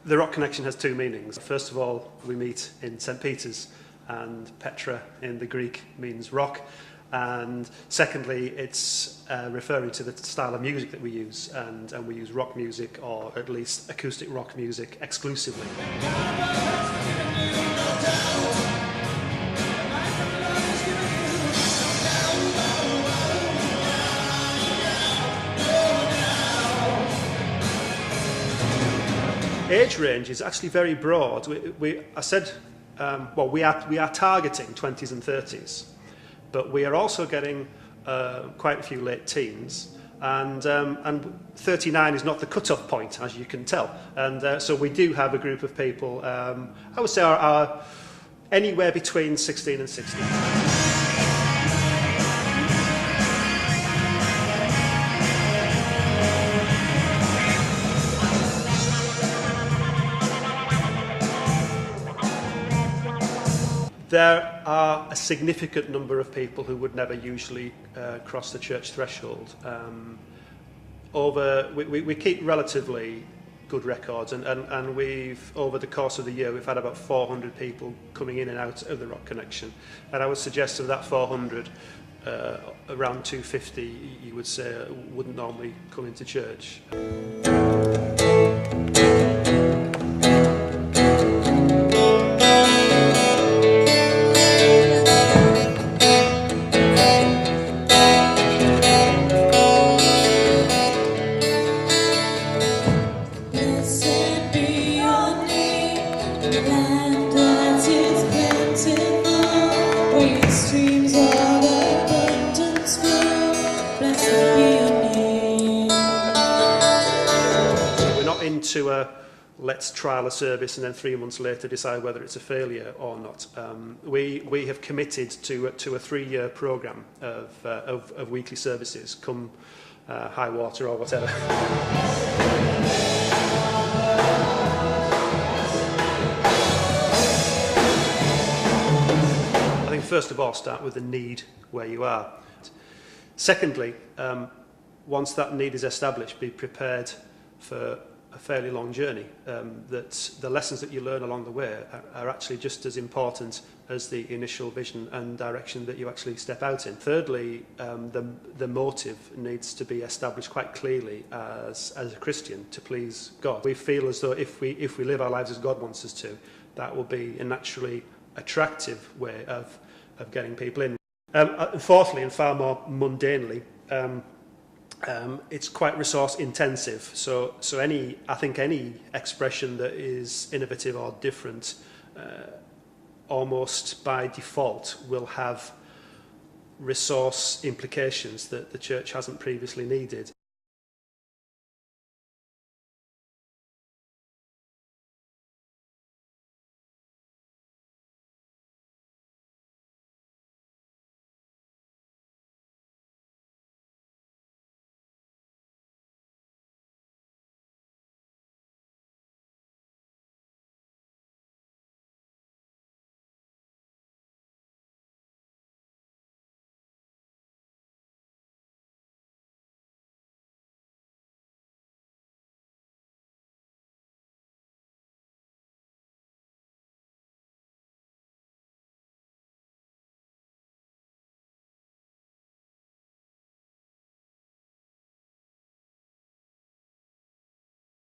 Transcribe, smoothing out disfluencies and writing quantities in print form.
The Rock Connection has two meanings. First of all, we meet in St. Peter's, and Petra in the Greek means rock. And secondly, it's referring to the style of music that we use, and we use rock music, or at least acoustic rock music, exclusively. Age range is actually very broad. We are targeting 20s and 30s, but we are also getting quite a few late teens, and 39 is not the cut-off point, as you can tell. And so we do have a group of people, I would say are anywhere between 16 and 16. There are a significant number of people who would never usually cross the church threshold. We keep relatively good records, and we've, over the course of the year, we've had about 400 people coming in and out of the Rock Connection. And I would suggest of that 400, around 250, you would say, wouldn't normally come into church. Into a let's trial a service and then 3 months later decide whether it's a failure or not. We have committed to a 3-year programme of weekly services, come high water or whatever. I think first of all start with the need where you are. Secondly, once that need is established, be prepared for a fairly long journey, that the lessons that you learn along the way are actually just as important as the initial vision and direction that you actually step out in. Thirdly, the motive needs to be established quite clearly as a Christian to please God. We feel as though if we live our lives as God wants us to, that will be a naturally attractive way of getting people in. Fourthly, and far more mundanely, it's quite resource intensive, so I think any expression that is innovative or different almost by default will have resource implications that the church hasn't previously needed.